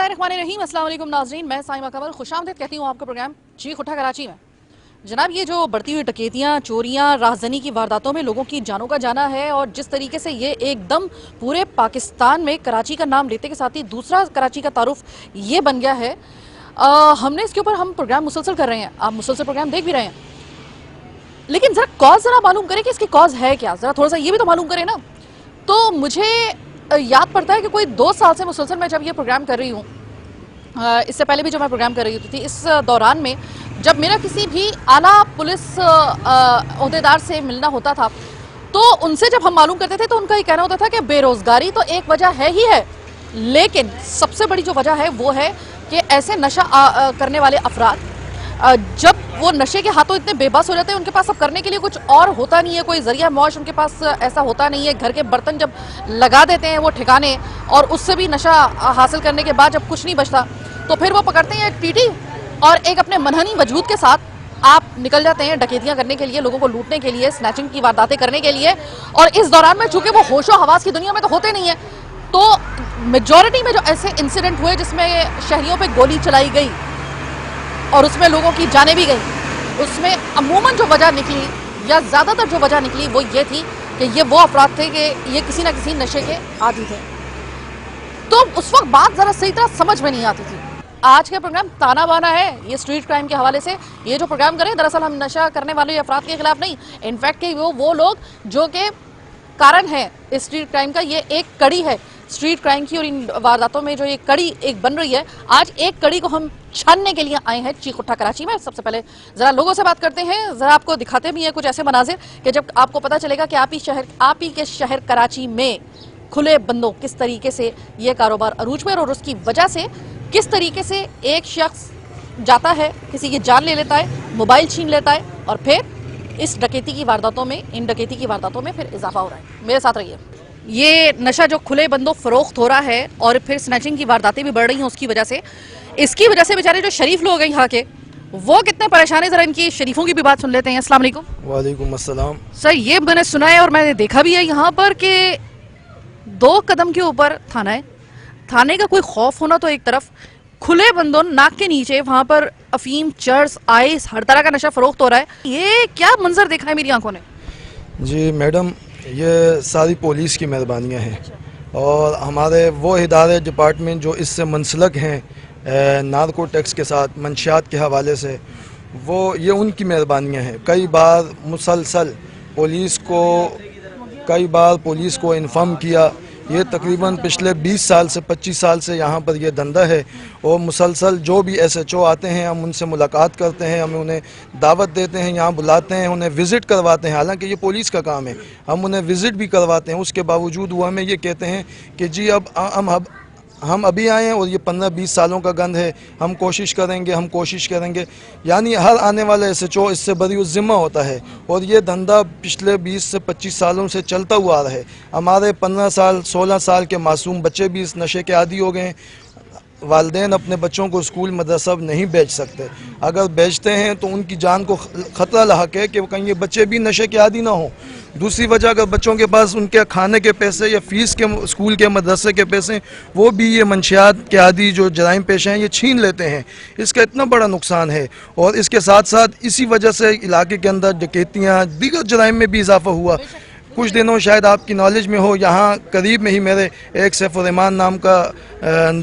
बिस्मिल्लाहिर्रहमानिर्रहीम। अस्सलाम वालेकुम नाज़रीन, मैं साइमा कमल खुशामदीद कहती हूँ आपका प्रोग्राम चीख उठा कराची में। जनाब, ये जो बढ़ती हुई डकैतियाँ, चोरियाँ, राहज़नी की वारदातों में लोगों की जानों का जाना है और जिस तरीके से ये एकदम पूरे पाकिस्तान में कराची का नाम लेते के साथ ही दूसरा कराची का तारुफ ये बन गया है। हमने इसके ऊपर हम प्रोग्राम मुसलसल कर रहे हैं, आप मुसलसल प्रोग्राम देख भी रहे हैं, लेकिन ज़रा कॉज ज़रा मालूम करें कि इसकी कॉज है क्या, ज़रा थोड़ा सा ये भी तो मालूम करें ना। तो मुझे याद पड़ता है कि कोई 2 साल से मुसलसल मैं जब ये प्रोग्राम कर रही हूँ, इससे पहले भी जब मैं प्रोग्राम कर रही होती थी, इस दौरान में जब मेरा किसी भी आला पुलिस ओहदेदार से मिलना होता था तो उनसे जब हम मालूम करते थे तो उनका ये कहना होता था कि बेरोज़गारी तो एक वजह है ही है, लेकिन सबसे बड़ी जो वजह है वो है कि ऐसे नशा करने वाले अफराद जब वो नशे के हाथों इतने बेबस हो जाते हैं, उनके पास अब करने के लिए कुछ और होता नहीं है, कोई जरिया मौश उनके पास ऐसा होता नहीं है। घर के बर्तन जब लगा देते हैं वो ठिकाने और उससे भी नशा हासिल करने के बाद जब कुछ नहीं बचता तो फिर वो पकड़ते हैं एक टीटी और एक अपने मनहनी वजूद के साथ आप निकल जाते हैं डकैतियां करने के लिए, लोगों को लूटने के लिए, स्नैचिंग की वारदातें करने के लिए। और इस दौरान में चूंकि वो होशो हवास की दुनिया में तो होते नहीं है, तो मेजॉरिटी में जो ऐसे इंसिडेंट हुए जिसमें शहरियों पर गोली चलाई गई और उसमें लोगों की जानें भी गई, उसमें अमूमन जो वजह निकली या ज़्यादातर जो वजह निकली वो ये थी कि ये वो अफराद थे कि ये किसी ना किसी नशे के आदी थे। तो उस वक्त बात ज़रा सही तरह समझ में नहीं आती थी। आज का प्रोग्राम ताना बाना है ये स्ट्रीट क्राइम के हवाले से। ये जो प्रोग्राम करें दरअसल हम नशा करने वाले अफराद के खिलाफ नहीं, इनफैक्ट कि वो लोग जो कि कारण है इस स्ट्रीट क्राइम का, ये एक कड़ी है स्ट्रीट क्राइम की और इन वारदातों में जो ये कड़ी एक बन रही है, आज एक कड़ी को हम छानने के लिए आए हैं चीख उठा कराची में। सबसे पहले जरा लोगों से बात करते हैं, जरा आपको दिखाते भी हैं कुछ ऐसे मनाजिर कि जब आपको पता चलेगा कि आप ही के शहर कराची में खुले बंदों किस तरीके से ये कारोबार अरूज पर और उसकी वजह से किस तरीके से एक शख्स जाता है, किसी की जान ले लेता है, मोबाइल छीन लेता है और फिर इस डकैती की वारदातों में, इन डकैती की वारदातों में फिर इजाफा हो रहा है। मेरे साथ रहिए। ये नशा जो खुले बंदों फरोख्त हो रहा है और फिर स्नैचिंग की वारदातें भी बढ़ रही हैं उसकी वजह से, इसकी वजह से बेचारे जो शरीफ लोग हैं यहाँ के वो कितने परेशान है, जरा इनकी शरीफों की भी बात सुन लेते हैं। अस्सलाम वालेकुम। वालेकुम अस्सलाम। सर, ये मैंने सुना है और मैंने देखा भी है यहाँ पर कि 2 कदम के ऊपर थाना है, थाने का कोई खौफ होना तो एक तरफ, खुले बंदों नाक के नीचे वहाँ पर अफीम, चर्स, आइस, हर तरह का नशा फरोख्त हो रहा है। ये क्या मंजर देखा है मेरी आंखों ने। जी मैडम, ये सारी पुलिस की मेहरबानियाँ हैं और हमारे वो इदारे डिपार्टमेंट जो इससे मुंसलक हैं नार्को टैक्स के साथ, मंशियात के हवाले से, वो ये उनकी मेहरबानियाँ हैं। कई बार मुसलसल पुलिस को इन्फॉर्म किया। ये तकरीबन पिछले 20 साल से 25 साल से यहाँ पर ये धंधा है और मुसलसल जो भी SHO आते हैं हम उनसे मुलाकात करते हैं, हम उन्हें दावत देते हैं, यहाँ बुलाते हैं, उन्हें विज़िट करवाते हैं। हालांकि ये पुलिस का काम है, हम उन्हें विज़िट भी करवाते हैं। उसके बावजूद वो हमें ये कहते हैं कि जी अब हम अभी आए हैं और ये 15-20 सालों का गंद है, हम कोशिश करेंगे। यानी हर आने वाला SHO इससे बरी ज़िम्मा होता है और ये धंधा पिछले 20 से 25 सालों से चलता हुआ आ रहा है। हमारे 15 साल 16 साल के मासूम बच्चे भी इस नशे के आदी हो गए हैं। वालिदैन अपने बच्चों को स्कूल मदरसा नहीं बेच सकते, अगर बेचते हैं तो उनकी जान को ख़तरा लाहक है कि कहीं ये बच्चे भी नशे के आदी ना हों। दूसरी वजह, अगर बच्चों के पास उनके खाने के पैसे या फ़ीस के, स्कूल के मदरसे के पैसे, वो भी ये मंशियात के आदी जो जराइम पेशे हैं ये छीन लेते हैं। इसका इतना बड़ा नुकसान है और इसके साथ साथ इसी वजह से इलाके के अंदर डकैतियाँ, दीगर जराइम में भी इजाफा हुआ। कुछ दिनों शायद आपकी नॉलेज में हो, यहाँ करीब में ही मेरे एक सैफुर्रहमान नाम का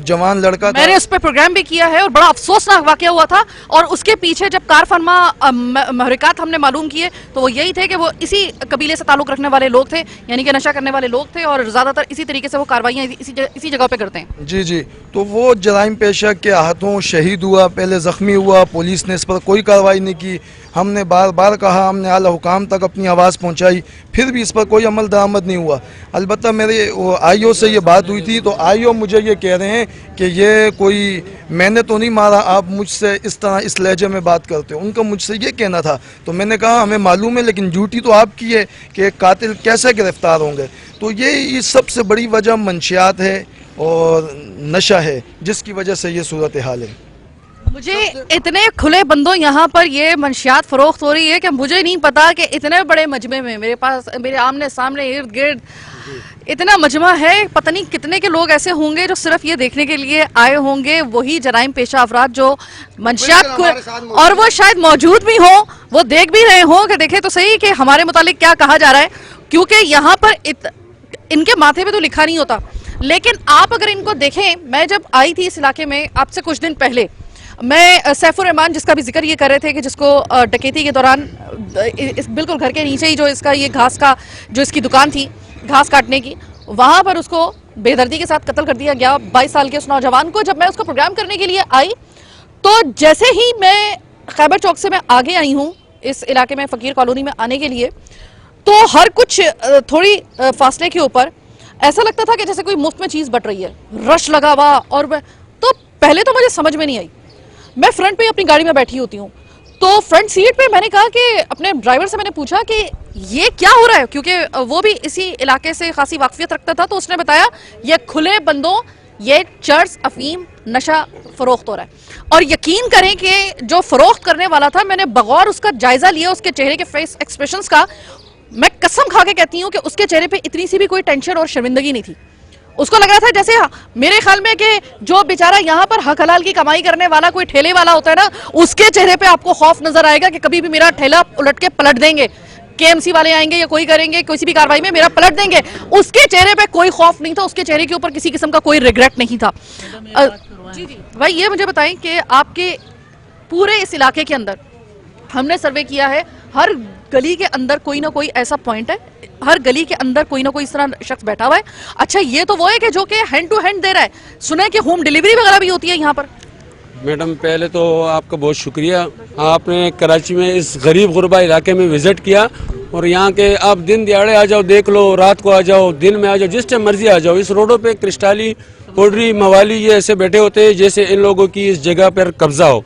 जवान लड़का था, मैंने उस पर प्रोग्राम भी किया है और बड़ा अफसोसनाक वाकया हुआ था। और उसके पीछे जब कार फरमा महरिकात हमने मालूम किए तो वो यही थे कि वो इसी कबीले से ताल्लुक़ रखने वाले लोग थे, यानी कि नशा करने वाले लोग थे और ज़्यादातर इसी तरीके से वो कार्रवाइयाँ इसी जगह पे करते हैं। जी, तो वो जराइम पेशा के हाथों शहीद हुआ, पहले ज़ख्मी हुआ। पुलिस ने इस पर कोई कार्रवाई नहीं की। हमने बार बार कहा, हमने आला हुकाम तक अपनी आवाज़ पहुँचाई, फिर भी इस पर कोई अमल दरामद नहीं हुआ। अलबत्ता मेरे IO से ये बात हुई थी तो IO मुझे ये कह रहे हैं कि ये कोई मैंने तो नहीं मारा, आप मुझसे इस तरह इस लहजे में बात करते हो। उनका मुझसे ये कहना था तो मैंने कहा हमें मालूम है, लेकिन ड्यूटी तो आपकी है कि कातिल कैसे गिरफ्तार होंगे। तो ये सबसे बड़ी वजह मंशियात है और नशा है जिसकी वजह से ये सूरत हाल है। मुझे इतने खुले बंदों यहाँ पर ये मंशियात फरोख्त हो रही है कि मुझे नहीं पता कि इतने बड़े मजमे में मेरे आमने सामने इर्द गिर्द इतना मजमा है, पता नहीं कितने के लोग ऐसे होंगे जो सिर्फ ये देखने के लिए आए होंगे, वही जराइम पेशा अफराद जो मंशियात को, और वो शायद मौजूद भी हो, वो देख भी रहे हो कि देखे तो सही कि हमारे मुतालिक क्या कहा जा रहा है, क्योंकि यहाँ पर इनके माथे पे तो लिखा नहीं होता। लेकिन आप अगर इनको देखें, मैं जब आई थी इस इलाके में आपसे कुछ दिन पहले, मैं सैफुर रहमान जिसका भी जिक्र ये कर रहे थे कि जिसको डकैती के दौरान इस बिल्कुल घर के नीचे ही जो इसका ये घास का जो इसकी दुकान थी घास काटने की, वहां पर उसको बेदर्दी के साथ कत्ल कर दिया गया 22 साल के उस नौजवान को। जब मैं उसका प्रोग्राम करने के लिए आई तो जैसे ही मैं खैबर चौक से मैं आगे आई हूँ इस इलाके में फ़कीर कॉलोनी में आने के लिए, तो हर कुछ थोड़ी फासले के ऊपर ऐसा लगता था कि जैसे कोई मुफ्त में चीज़ बट रही है, रश लगा हुआ। और तो पहले तो मुझे समझ में नहीं आई, मैं फ्रंट पे अपनी गाड़ी में बैठी होती हूँ, तो फ्रंट सीट पे मैंने कहा कि अपने ड्राइवर से मैंने पूछा कि ये क्या हो रहा है, क्योंकि वो भी इसी इलाके से खासी वाकफियत रखता था। तो उसने बताया ये खुले बंदों ये चर्स अफीम नशा फरोख्त हो रहा है। और यकीन करें कि जो फरोख्त करने वाला था, मैंने बगौर उसका जायजा लिया उसके चेहरे के फेस एक्सप्रेशंस का, मैं कसम खा के कहती हूँ कि उसके चेहरे पे इतनी सी भी कोई टेंशन और शर्मिंदगी नहीं थी। उसको लग रहा था जैसे मेरे ख्याल में कि जो बेचारा यहाँ पर हक हलाल की कमाई करने वाला कोई ठेले वाला होता है ना, उसके चेहरे पे आपको खौफ नजर आएगा कि कभी भी मेरा ठेला उलट के पलट देंगे, केएमसी वाले आएंगे या कोई करेंगे, किसी भी कार्रवाई में मेरा पलट देंगे। उसके चेहरे पे कोई खौफ नहीं था, उसके चेहरे के ऊपर किसी किस्म का कोई रिग्रेट नहीं था। जी जी भाई, ये मुझे बताएं कि आपके पूरे इस इलाके के अंदर हमने सर्वे किया है, हर गली के अंदर कोई ना कोई ऐसा पॉइंट है, हर गली के अंदर कोई ना कोई इस तरह शख्स बैठा हुआ है। अच्छा, ये तो वो है कि जो कि हैंड टू हैंड दे रहा है, सुना है कि होम डिलीवरी वगैरह भी होती है यहाँ पर। मैडम, पहले तो आपका बहुत शुक्रिया, आपने कराची में इस गरीब गुरबा इलाके में विज़िट किया, और यहाँ के आप दिन दिहाड़े आ जाओ, देख लो, रात को आ जाओ, दिन में आ जाओ, जिस टाइम मर्जी आ जाओ। इस रोडों पे क्रिस्टाली, पोड्री, मवाली ये ऐसे बैठे होते हैं जैसे इन लोगों की इस जगह पर कब्जा हो।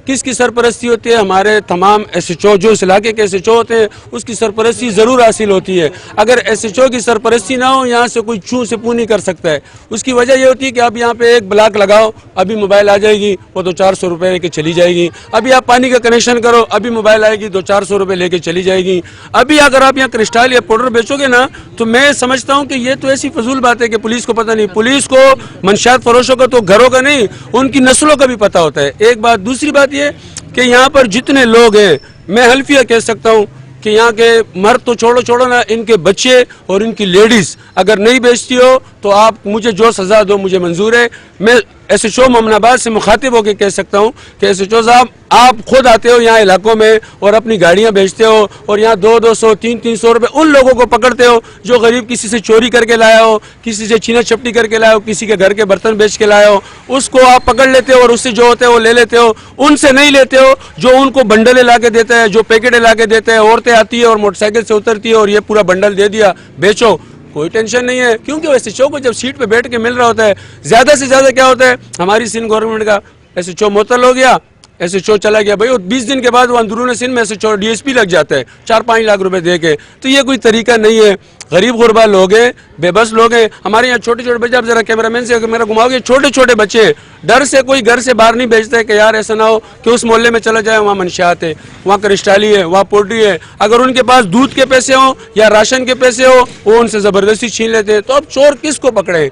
किसकी सरपरस्ती होती है? हमारे तमाम SHO जो इस इलाके के SHO होते हैं उसकी सरपरस्ती ज़रूर हासिल होती है। अगर SHO की सरपरस्ती ना हो, यहाँ से कोई छू से पू नहीं कर सकता है। उसकी वजह ये होती है कि आप यहाँ पे एक ब्लॉक लगाओ, अभी मोबाइल आ जाएगी, वो तो 400 रुपये लेके चली जाएगी। अभी आप पानी का कनेक्शन करो, अभी मोबाइल आएगी तो 400 रुपये लेके चली जाएगी। अभी अगर आप यहाँ क्रिस्टल या पाउडर बेचोगे ना, तो मैं समझता हूँ कि ये तो ऐसी फजूल बात है कि पुलिस को पता नहीं। पुलिस को मंशियात फरोशों का तो घरों का नहीं, उनकी नस्लों का भी पता होता है। एक बात। दूसरी बात ये कि यहाँ पर जितने लोग हैं, मैं हल्फिया कह सकता हूँ कि यहाँ के मर्द तो छोड़ो ना, इनके बच्चे और इनकी लेडीज अगर नहीं बेचती हो तो आप मुझे जो सजा दो मुझे मंजूर है। मैं SHO मोमनाबाद से मुखातिब होकर कह सकता हूँ कि SHO साहब, आप खुद आते हो यहाँ इलाकों में और अपनी गाड़ियाँ बेचते हो, और यहाँ 200-200, 300-300 रुपये उन लोगों को पकड़ते हो जो गरीब किसी से चोरी करके लाया हो, किसी से छीना छपटी करके लाया हो, किसी के घर के बर्तन बेच के लाया हो, उसको आप पकड़ लेते हो और उससे जो होते हैं वो ले लेते हो। उनसे नहीं लेते हो जो उनको बंडलें ला के देता है, जो पैकेटें ला के देते हैं। औरतें आती है और मोटरसाइकिल से उतरती है और ये पूरा बंडल दे दिया, बेचो, कोई टेंशन नहीं है। क्योंकि SHO को जब सीट पे बैठ के मिल रहा होता है, ज्यादा से ज्यादा क्या होता है, हमारी सिंध गवर्नमेंट का SHO मुअत्तल हो गया, SHO चला गया भाई, 20 दिन के बाद वो अंदरून सिंध में SHO DSP लग जाता है 4-5 लाख रुपए दे के। तो ये कोई तरीका नहीं है। गरीब गुरबा लोग हैं, बेबस लोग हैं। हमारे यहाँ छोटे छोटे बच्चे, आप जरा कैमरामैन से मेरा घुमाओगे, छोटे छोटे बच्चे डर से कोई घर से बाहर नहीं भेजते है कि यार ऐसा ना हो कि उस मोहल्ले में चला जाए, वहाँ मंशियात है, वहाँ क्रिस्टाली है, वहाँ पोल्ट्री है। अगर उनके पास दूध के पैसे हो या राशन के पैसे हो, वो उनसे जबरदस्ती छीन लेते हैं। तो अब चोर किसको पकड़े?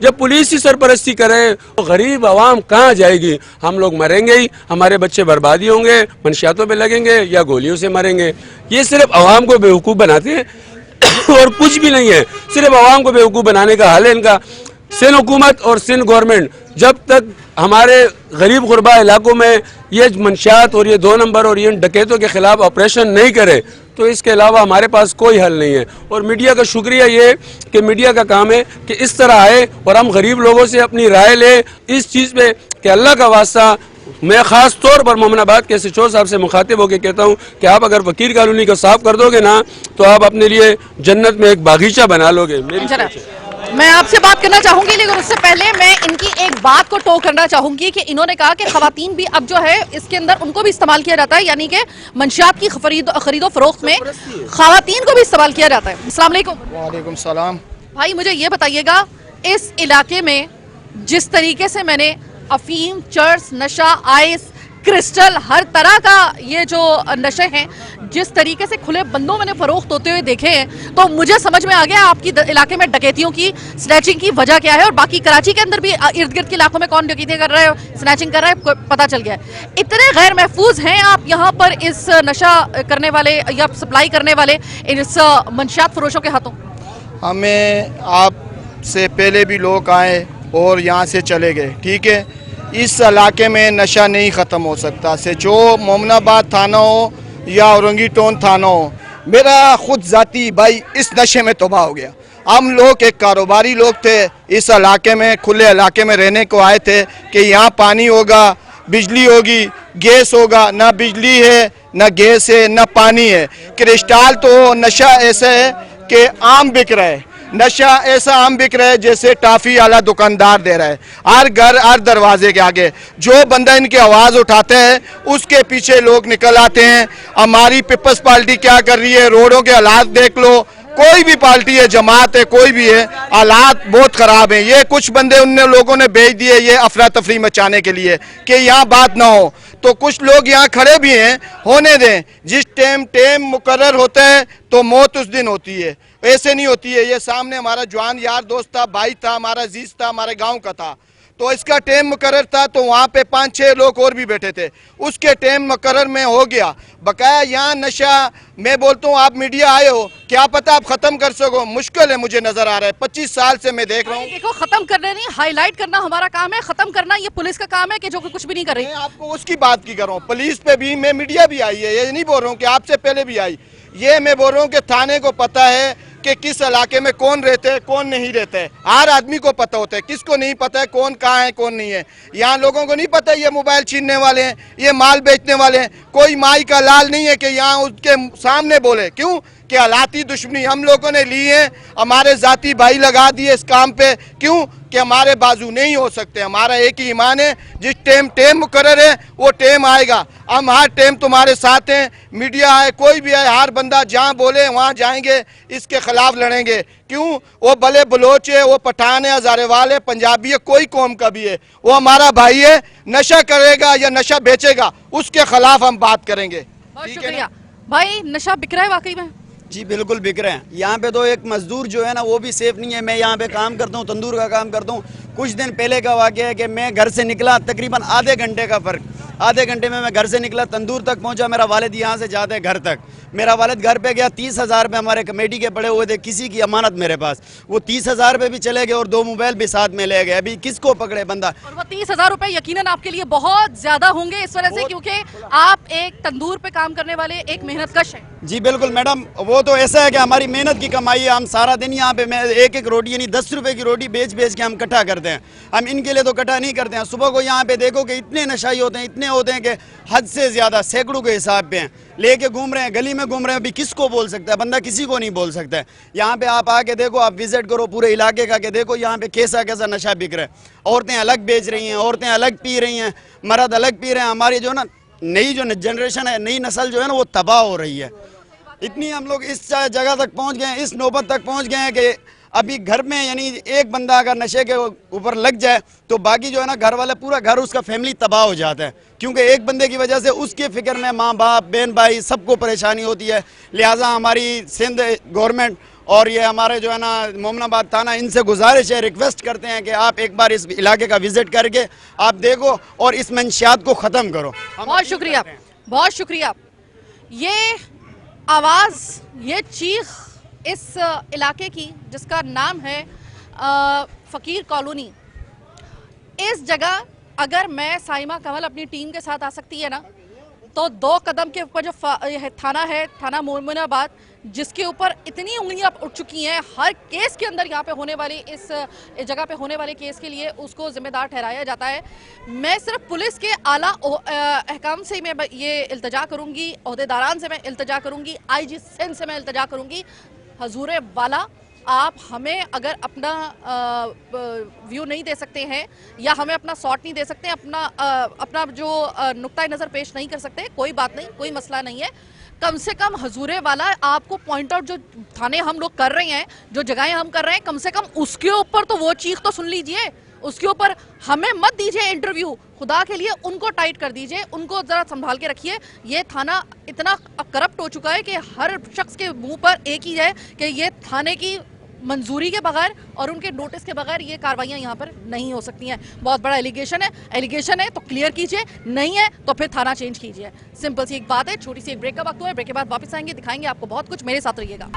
जब पुलिस ही सरपरस्ती करे तो गरीब आवाम कहाँ जाएगी? हम लोग मरेंगे ही, हमारे बच्चे बर्बादी होंगे, मंशियातों पे लगेंगे या गोलियों से मरेंगे। ये सिर्फ आवाम को बेवकूफ़ बनाते हैं और कुछ भी नहीं है, सिर्फ आवाम को बेवकूफ़ बनाने का हाल है इनका। सिंध हुकूमत और सिंध गवर्नमेंट जब तक हमारे गरीब गुरबा इलाकों में ये मंशियात और ये 2 नंबर और ये डकैतों के खिलाफ ऑपरेशन नहीं करे, तो इसके अलावा हमारे पास कोई हल नहीं है। और मीडिया का शुक्रिया ये कि मीडिया का काम है कि इस तरह आए और हम गरीब लोगों से अपनी राय ले इस चीज़ पे कि अल्लाह का वास्ता, मैं ख़ास तौर पर मोमनाबाद के SHO साहब से मुखातिब होकर कहता हूँ कि आप अगर फ़कीर कॉलोनी को साफ़ कर दोगे ना, तो आप अपने लिए जन्नत में एक बागीचा बना लोगे। मैं आपसे बात करना चाहूंगी, लेकिन उससे पहले मैं इनकी एक बात को टो करना चाहूंगी कि इन्होंने कहा कि खवातीन भी अब जो है इसके अंदर उनको भी इस्तेमाल किया जाता है, यानी कि मंशियात की खरीदो फरोख्त में खवातीन को भी इस्तेमाल किया जाता है। अस्सलाम वालेकुम। वालेकुम सलाम। भाई, मुझे ये बताइएगा, इस इलाके में जिस तरीके से मैंने अफीम, चर्स, नशा, आइस, क्रिस्टल, हर तरह का ये जो नशे हैं जिस तरीके से खुले बंदों मैंने फरोख्त होते हुए देखे हैं, तो मुझे समझ में आ गया आपकी इलाके में डकैतियों की, स्नैचिंग की वजह क्या है। और बाकी कराची के अंदर भी इर्द गिर्द के इलाकों में कौन डकैती कर रहा है, स्नैचिंग कर रहा है, पता चल गया है। इतने गैर महफूज हैं आप यहाँ पर इस नशा करने वाले या सप्लाई करने वाले इस मंशियात फरोशों के हाथों? हमें आपसे पहले भी लोग आए और यहाँ से चले गए, ठीक है। इस इलाके में नशा नहीं ख़त्म हो सकता, से जो मोमनाबाद थाना हो या औरंगी टोन थाना हो। मेरा खुद ज़ाती भाई इस नशे में तबाह हो गया। हम लोग एक कारोबारी लोग थे, इस इलाके में खुले इलाके में रहने को आए थे कि यहाँ पानी होगा, बिजली होगी, गैस होगा। ना बिजली है, ना गैस है, ना पानी है। क्रिस्टल तो नशा ऐसा है कि आम बिक रहा है, नशा ऐसा आम बिक रहा है जैसे टॉफी वाला दुकानदार दे रहा है। हर घर, हर दरवाजे के आगे जो बंदा इनकी आवाज़ उठाते हैं उसके पीछे लोग निकल आते हैं। हमारी पीपल्स पार्टी क्या कर रही है, रोडों के हालात देख लो। कोई भी पार्टी है, जमात है, कोई भी है, हालात बहुत ख़राब हैं। ये कुछ बंदे उन लोगों ने भेज दिए ये अफरा तफरी मचाने के लिए कि यहाँ बात ना हो, तो कुछ लोग यहाँ खड़े भी हैं। होने दें, जिस टाइम मुकर्रर होता है तो मौत उस दिन होती है, ऐसे नहीं होती है। ये सामने हमारा जवान यार दोस्त था, भाई था, हमारा अजीज था, हमारे गांव का था, तो इसका टाइम मुकर्रर था, तो वहाँ पे 5-6 लोग और भी बैठे थे। उसके टाइम मुकर्रर में हो गया बकाया। यहाँ नशा, मैं बोलता हूँ आप मीडिया आए हो, क्या पता आप ख़त्म कर सको, मुश्किल है मुझे नज़र आ रहा है। 25 साल से मैं देख रहा हूँ। देखो, ख़त्म करना नहीं, हाईलाइट करना हमारा काम है, ख़त्म करना ये पुलिस का काम है कि जो कुछ भी नहीं कर रही। मैं आपको उसकी बात की कर रहा हूँ, पुलिस पे भी मैं मीडिया भी आई है, ये नहीं बोल रहा हूँ कि आपसे पहले भी आई। ये मैं बोल रहा हूँ कि थाने को पता है कि किस इलाके में कौन रहते हैं, कौन नहीं रहते हैं। हर आदमी को पता होता है, किसको नहीं पता है कौन कहाँ है कौन नहीं है। यहाँ लोगों को नहीं पता ये मोबाइल छीनने वाले हैं, ये माल बेचने वाले हैं। कोई माई का लाल नहीं है कि यहाँ उसके सामने बोले, क्यों कि हालाती दुश्मनी हम लोगों ने ली है। हमारे जाती भाई लगा दिए इस काम पे, क्यों कि हमारे बाजू नहीं हो सकते। हमारा एक ही ईमान है, जिस टाइम मुकर्रर है वो टाइम आएगा। हम हर टाइम तुम्हारे साथ हैं, मीडिया है, कोई भी है, हर बंदा जहाँ बोले वहाँ जाएंगे, इसके खिलाफ लड़ेंगे। क्यों, वो भले बलोच है, वो पठान है, हजारेवाल है, पंजाबी है, कोई कौम का भी है, वो हमारा भाई है। नशा करेगा या नशा बेचेगा उसके खिलाफ हम बात करेंगे। बहुत शुक्रिया भाई। नशा बिक रहा है वाकई में? जी बिल्कुल बिक रहे हैं। यहाँ पे तो एक मजदूर जो है ना वो भी सेफ नहीं है। मैं यहाँ पे काम करता हूँ, तंदूर का काम करता हूँ। कुछ दिन पहले का वाक़या है कि मैं घर से निकला, तकरीबन आधे घंटे का फ़र्क, आधे घंटे में मैं घर से निकला, तंदूर तक पहुँचा। मेरा वालिद यहाँ से जाते घर तक, मेरा वालिद घर पे गया। 30,000 रुपये हमारे कमेटी के पड़े हुए थे, किसी की अमानत मेरे पास, वो 30,000 रुपये भी चले गए और 2 मोबाइल भी साथ में ले गए। अभी किसको पकड़े बंदा? और वो 30,000 रुपए यकीनन आपके लिए बहुत ज्यादा होंगे इस वजह से क्योंकि आप एक तंदूर पे काम करने वाले एक मेहनतकश हैं। जी बिल्कुल मैडम, वो तो ऐसा है कि हमारी मेहनत की कमाई है। हम सारा दिन यहाँ पे, मैं एक रोटी यानी 10 रुपए की रोटी बेच के हम इकट्ठा करते हैं। हम इनके लिए तो इकट्ठा नहीं करते हैं। सुबह को यहाँ पे देखो कि इतने नशाई होते हैं, इतने होते हैं कि हद से ज़्यादा, सैकड़ों के हिसाब पे हैं, लेके घूम रहे हैं, गली में घूम रहे हैं। अभी किसको बोल सकता है बंदा? किसी को नहीं बोल सकता है। यहाँ पे आप आके देखो, आप विजिट करो पूरे इलाके का, के देखो यहाँ पे कैसा कैसा नशा बिक रहा है। औरतें अलग बेच रही हैं, औरतें अलग पी रही हैं, मर्द अलग पी रहे हैं। हमारी जो ना नई जो जनरेशन है, नई नस्ल जो है ना वो तबाह हो रही है। इतनी हम लोग इस जगह तक पहुँच गए, इस नौबत तक पहुँच गए हैं कि अभी घर में यानी एक बंदा अगर नशे के ऊपर लग जाए तो बाकी जो है ना घर वाले, पूरा घर, उसका फैमिली तबाह हो जाता है। क्योंकि एक बंदे की वजह से उसके फिक्र में माँ बाप, बहन भाई सबको परेशानी होती है। लिहाजा हमारी सिंध गवर्नमेंट और ये हमारे जो है ना मोमनाबाद थाना, इनसे गुजारिश है, रिक्वेस्ट करते हैं कि आप एक बार इस इलाके का विजिट करके आप देखो और इस मंशियात को ख़त्म करो। बहुत शुक्रिया, बहुत शुक्रिया। ये आवाज़, ये चीख इस इलाके की जिसका नाम है फ़कीर कॉलोनी। इस जगह अगर मैं साइमा कमल अपनी टीम के साथ आ सकती है ना, तो 2 कदम के ऊपर जो थाना है, थाना मोमिनाबाद, जिसके ऊपर इतनी उंगलियां उठ चुकी हैं, हर केस के अंदर यहाँ पे होने वाली, इस जगह पे होने वाले केस के लिए उसको जिम्मेदार ठहराया जाता है। मैं सिर्फ पुलिस के आला अहकाम से मैं ये इल्तजा करूँगी, अहदेदारान से मैं इल्तजा करूँगी, IG सिंध से मैं इल्तजा करूँगी, हजूरे वाला आप हमें अगर अपना व्यू नहीं दे सकते हैं या हमें अपना सॉट नहीं दे सकते, अपना जो नुक्ता नज़र पेश नहीं कर सकते, कोई बात नहीं, कोई मसला नहीं है। कम से कम हजूरे वाला आपको पॉइंट आउट, जो थाने हम लोग कर रहे हैं, जो जगहें हम कर रहे हैं, कम से कम उसके ऊपर तो वो चीख तो सुन लीजिए, उसके ऊपर हमें मत दीजिए इंटरव्यू, खुदा के लिए उनको टाइट कर दीजिए, उनको जरा संभाल के रखिए। ये थाना इतना करप्ट हो चुका है कि हर शख्स के मुंह पर एक ही है कि ये थाने की मंजूरी के बगैर और उनके नोटिस के बगैर ये कार्रवाइयां यहाँ पर नहीं हो सकती हैं। बहुत बड़ा एलिगेशन है तो क्लियर कीजिए, नहीं है तो फिर थाना चेंज कीजिए। सिंपल सी एक बात है। छोटी सी एक ब्रेक का वक्त हुआ है, ब्रेक के बाद वापस आएंगे, दिखाएंगे आपको बहुत कुछ। मेरे साथ रहिएगा।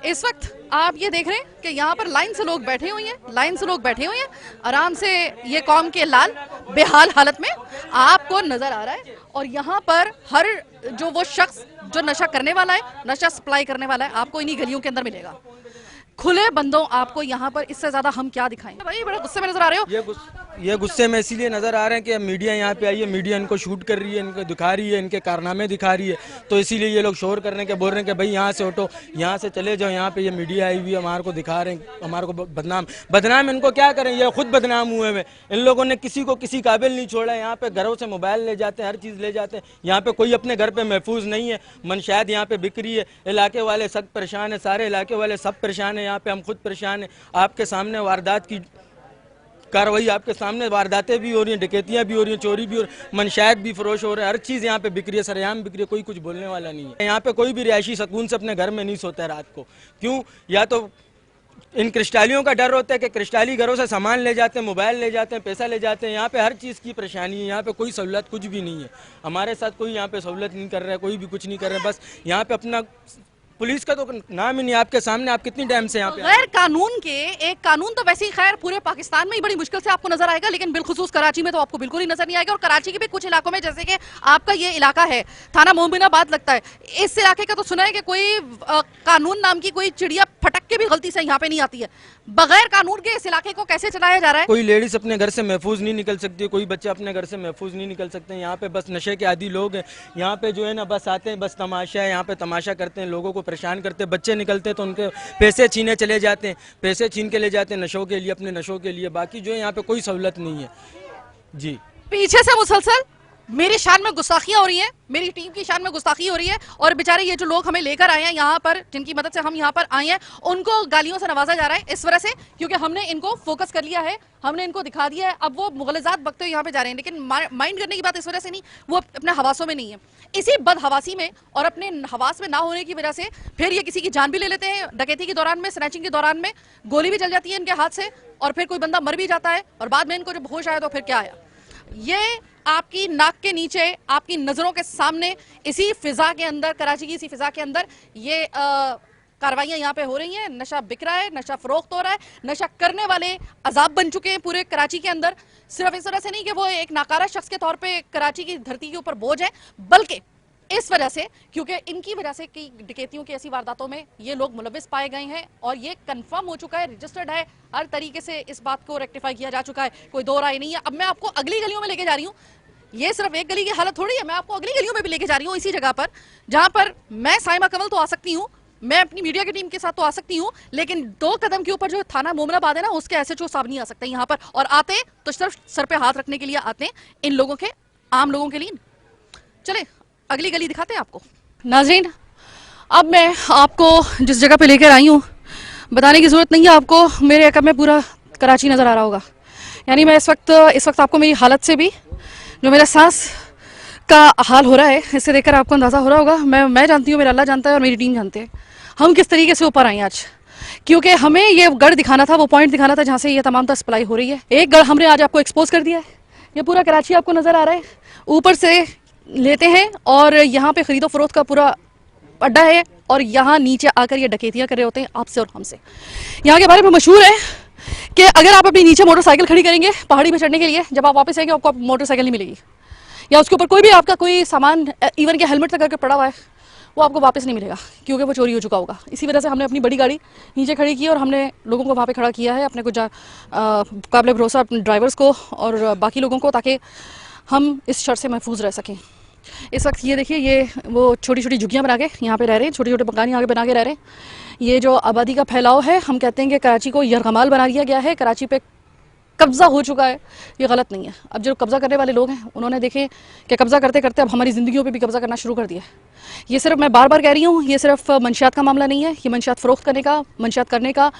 इस वक्त आप ये देख रहे हैं कि यहाँ पर लाइन से लोग बैठे हुए हैं, आराम से ये कौम के लाल बेहाल हालत में आपको नजर आ रहा है। और यहाँ पर हर जो वो शख्स जो नशा करने वाला है, नशा सप्लाई करने वाला है, आपको इन्हीं गलियों के अंदर मिलेगा। खुले बंदों आपको यहाँ पर इससे ज्यादा हम क्या दिखाएं? भाई बड़ा गुस्से में नजर आ रहे हो। ये गुस्से में इसीलिए नज़र आ रहे हैं कि मीडिया यहाँ पे आई है, मीडिया इनको शूट कर रही है, इनको दिखा रही है, इनके कारनामे दिखा रही है, तो इसीलिए ये लोग शोर करने के बोल रहे हैं कि भाई यहाँ से उठो, यहाँ से चले जाओ, यहाँ पे ये मीडिया आई हुई है, हमारे को दिखा रहे हैं, हमारे को बदनाम इनको क्या करें, ये खुद बदनाम हुए हैं। इन लोगों ने किसी को किसी काबिल नहीं छोड़ा। यहाँ पे घरों से मोबाइल ले जाते हैं, हर चीज़ ले जाते हैं। यहाँ पे कोई अपने घर पे महफूज नहीं है। मनशायद यहाँ पे बिक रही है, इलाके वाले सब परेशान है, सारे इलाके वाले सब परेशान है। यहाँ पे हम खुद परेशान हैं। आपके सामने वारदात की कार्रवाई, आपके सामने वारदातें भी हो रही हैं, डकैतियाँ भी हो रही हैं, चोरी भी हो रही है, मनशायत भी फरोश हो रहा है, हर चीज़ यहाँ पे बिक रही है, सरेआम बिक रही है, कोई कुछ बोलने वाला नहीं है। यहाँ पे कोई भी रिहायशी सुकून से अपने घर में नहीं सोता है रात को। क्यों? या तो इन क्रिस्टालियों का डर होता है कि क्रिस्टाली घरों से सामान ले जाते हैं, मोबाइल ले जाते हैं, पैसा ले जाते हैं। यहाँ पे हर चीज़ की परेशानी है। यहाँ पे कोई सहूलत कुछ भी नहीं है। हमारे साथ कोई यहाँ पे सहूलत नहीं कर रहा है, कोई भी कुछ नहीं कर रहा है। बस यहाँ पे अपना पुलिस का तो नाम ही नहीं। आपके सामने आप कितनी टाइम से यहाँ पे गैर कानून के एक कानून तो वैसे ही खैर पूरे पाकिस्तान में ही बड़ी मुश्किल से आपको नजर आएगा, लेकिन बिलखुसूस कराची में तो आपको बिल्कुल ही नजर नहीं आएगा। और कराची के भी कुछ इलाकों में, जैसे कि आपका ये इलाका है, थाना मोमिनाबाद लगता है, इस इलाके का तो सुना है कि कोई कानून नाम की कोई चिड़िया फटक के भी गलती से यहाँ पे नहीं आती है। बगैर कानून के इस इलाके को कैसे चलाया जा रहा है? कोई लेडीज अपने घर से महफूज नहीं निकल सकती, कोई बच्चा अपने घर से महफूज नहीं निकल सकते। यहाँ पे बस नशे के आदी लोग हैं। यहाँ पे जो है ना, बस आते हैं, बस तमाशा है, यहाँ पे तमाशा करते हैं, लोगों को परेशान करते हैं। बच्चे निकलते हैं तो उनके पैसे छीने चले जाते हैं, पैसे छीन के ले जाते हैं नशों के लिए, अपने नशों के लिए। बाकी जो है यहाँ पे कोई सहूलत नहीं है जी। पीछे से मुसलसल मेरी शान में गुस्ताखियां हो रही हैं, मेरी टीम की शान में गुस्ताखी हो रही है। और बेचारे ये जो लोग हमें लेकर आए हैं यहाँ पर, जिनकी मदद से हम यहाँ पर आए हैं, उनको गालियों से नवाजा जा रहा है इस वजह से क्योंकि हमने इनको फोकस कर लिया है, हमने इनको दिखा दिया है। अब वो मुगलजात बकते हुए यहाँ पे जा रहे हैं, लेकिन माइंड करने की बात इस वजह से नहीं, वो अपने हवासों में नहीं है। इसी बदहवासी में और अपने हवास में ना होने की वजह से फिर ये किसी की जान भी ले लेते हैं। डकैती के दौरान में, स्नैचिंग के दौरान में गोली भी चल जाती है इनके हाथ से, और फिर कोई बंदा मर भी जाता है। और बाद में इनको जब होश आया तो फिर क्या आया? ये आपकी नाक के नीचे, आपकी नजरों के सामने, इसी फिजा के अंदर, कराची की इसी फिजा के अंदर ये कार्रवाइयां यहाँ पे हो रही हैं। नशा बिक रहा है, नशा फरोख्त हो रहा है, नशा करने वाले अजाब बन चुके हैं पूरे कराची के अंदर। सिर्फ इस वजह से नहीं कि वो एक नाकारा शख्स के तौर पे कराची की धरती के ऊपर बोझ है, बल्कि इस वजह से क्योंकि इनकी वजह से कई डकैतियों की ऐसी वारदातों में ये लोग मुलविस पाए गए हैं। और ये कंफर्म हो चुका है, रजिस्टर्ड है, हर तरीके से इस बात को रेक्टिफाई किया जा चुका है, कोई दो राय नहीं है। अब मैं आपको अगली गलियों में लेके जा रही हूँ। ये सिर्फ एक गली की हालत थोड़ी है, मैं आपको अगली गलियों में भी लेके जा रही हूँ, इसी जगह पर जहां पर मैं साइमा कंवल तो आ सकती हूँ, मैं अपनी मीडिया की टीम के साथ तो आ सकती हूँ, लेकिन 2 कदम के ऊपर जो थाना मोमिनाबाद है ना, उसके एसएचओ साहब नहीं आ सकते यहाँ पर। और आते तो सिर्फ सर पे हाथ रखने के लिए आते हैं, इन लोगों के, आम लोगों के लिए। चले अगली गली दिखाते हैं आपको। नाज़रीन, अब मैं आपको जिस जगह पे लेकर आई हूँ, बताने की ज़रूरत नहीं है आपको, मेरे एकम में पूरा कराची नज़र आ रहा होगा। यानी मैं इस वक्त आपको मेरी हालत से भी, जो मेरा सांस का हाल हो रहा है, इससे देखकर आपको अंदाज़ा हो रहा होगा। मैं जानती हूँ, मेरा अल्लाह जानता है और मेरी टीम जानते हैं हम किस तरीके से ऊपर आए आज। क्योंकि हमें ये गढ़ दिखाना था, वो पॉइंट दिखाना था जहाँ से ये तमाम सप्लाई हो रही है। एक गढ़ हमने आज आपको एक्सपोज कर दिया है। ये पूरा कराची आपको नज़र आ रहा है, ऊपर से लेते हैं और यहाँ पे खरीदो फरोख्त का पूरा अड्डा है, और यहाँ नीचे आकर ये डकैतियाँ कर रहे होते हैं आपसे और हमसे। यहाँ के बारे में मशहूर है कि अगर आप अपनी नीचे मोटरसाइकिल खड़ी करेंगे पहाड़ी पे चढ़ने के लिए, जब आप वापस आएंगे आपको मोटरसाइकिल नहीं मिलेगी, या उसके ऊपर कोई भी आपका कोई सामान, इवन के हेलमेट तक करके पड़ा हुआ है, वो आपको वापस नहीं मिलेगा, क्योंकि वो चोरी हो चुका होगा। इसी वजह से हमने अपनी बड़ी गाड़ी नीचे खड़ी की और हमने लोगों को वहाँ पे खड़ा किया है, अपने को काबिल भरोसा अपने ड्राइवर्स को और बाकी लोगों को, ताकि हम इस शर से महफूज रह सकें। इस वक्त ये देखिए, ये वो छोटी छोटी झुग्गियाँ बना के यहाँ पे रह रहे हैं, छोटे छोटे मकान यहाँ पे बना के रह रहे हैं। ये जो आबादी का फैलाव है, हम कहते हैं कि कराची को यरगमाल बना दिया गया है, कराची पे कब्ज़ा हो चुका है। ये गलत नहीं है। अब जो कब्ज़ा करने वाले लोग हैं, उन्होंने देखे कि कब्ज़ा करते करते अब हमारी ज़िंदगियों पे भी कब्ज़ा करना शुरू कर दिया है। ये सिर्फ, मैं बार बार कह रही हूँ, ये सिर्फ मंशियात का मामला नहीं है। ये मंशियात फ़रोख्त करने का, मंशियात करने का,